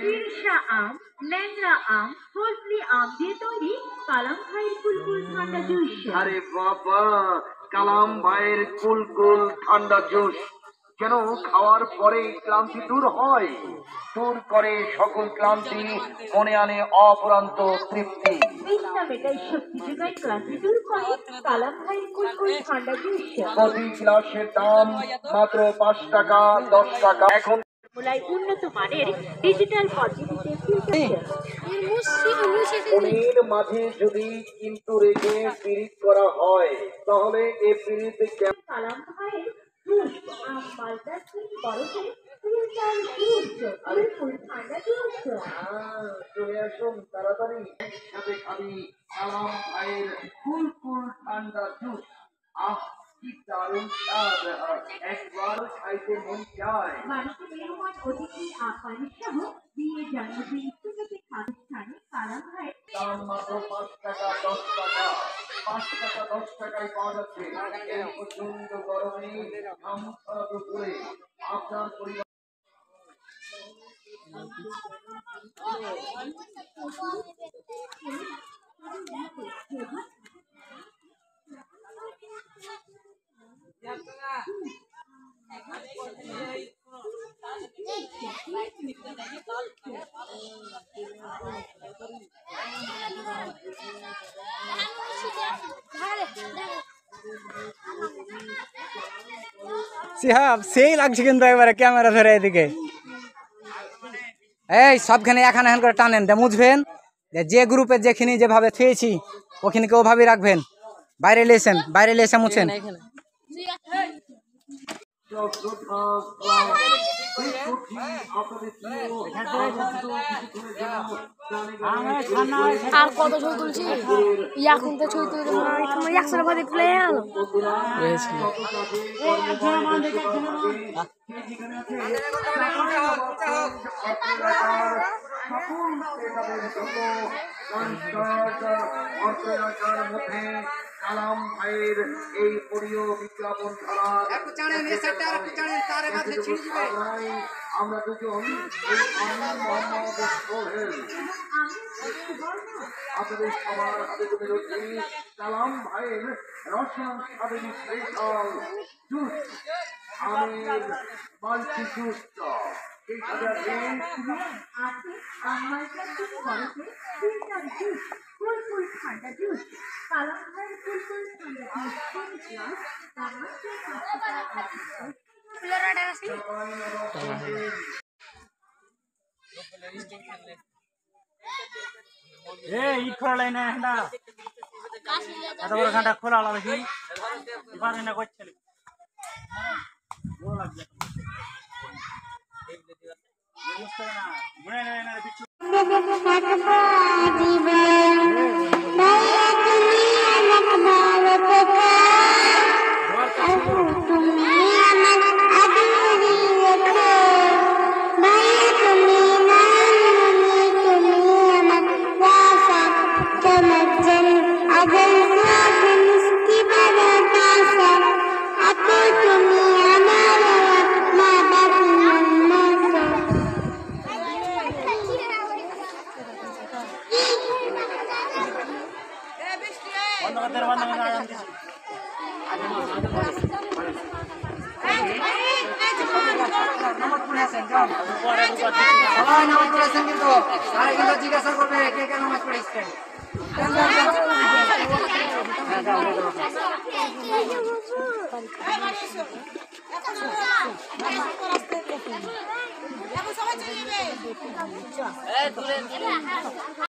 ঈর্ষা আম, ল্যাংড়া আম, ফজলি আম দিয়ে তৈরি কালাম ভাইয়ের কুলকুল ঠান্ডা জুস। আরে বাবা, কালাম ভাইয়ের কুলকুল ঠান্ডা জুস যেন খাওয়ার পরে ক্লান্তি দূর হয়, দূর করে সকল ক্লান্তি, মনে আনে অপরান্ত তৃপ্তি। তৃষ্ণা মেটায়, শক্তি যোগায়, ক্লান্তি দূর করে কালাম ভাইয়ের কুলকুল ঠান্ডা জুস। প্রতি গ্লাসের দাম মাত্র 5 টাকা 10 টাকা। এখন উন্নত মানের ডিজিটাল পদ্ধতিতে ফোনের মাঝে যদি কিন্তু রেখে পিরিত করা হয় তাহলে এই পিরিত কালাম ভাইয়ের জুস আম মালটা বরফে ফিল্টার জুস কুলকুল ঠান্ডা জুস। চলে আসুন তাড়াতাড়ি, একসাথে খাবি কালাম ভাইয়ের কুলকুল ঠান্ডা জুস। আহ, কি দারুণ স্বাদ, একবার খাইতে মন চায়। মানুষের মেহমান অতিথি আপ্যায়ন সহ বিয়ে জন্মদিন ইত্যাদি অনুষ্ঠানে কালাম ভাইয়ের দাম মাত্র 5 টাকা 10 টাকা। 5 টাকা 10 টাকায় পাওয়া যাচ্ছে এই প্রচন্ড গরমে ঘামছড়া দুপুরে আপনার পরিবার। সিহাব সেই লাগছে কিন্তু একবারে ক্যামেরা ধরে এদিকে। এই সবখানে এখন এখন করে টানেন দে, মুছবেন যে গ্রুপে যেখানে যেভাবে থুয়েছি ওখানে ওভাবেই রাখবেন। বাইরে এসে মুছেন। আর কত ছবি তুলছি, এখন তো ছবি তুলছি 100 টাকা দিয়ে তুলে আনো। কালাম ভাইয়ের এই অডিও বিজ্ঞাপন আমরা দুজন মোহাম্মদ সোহেল আপনাদের সবার হাতে তুলে ধরছি কালাম ভাইয়ের রসনা স্বাদেনী স্পেশাল জুস, আমের মাল্টি জুস। এই সাথে আছে ফিল্টার জুস কুলকুল ঠান্ডা জুস। কালাম ভাইয়ের কুলকুল ঠান্ডা জুস ইট খোলা লাইন এত বড় ঘন্টা খোলা লাগবে এবারে না করছে জিজ্ঞাসা করবে কে কে নামাজ পড়েছেন।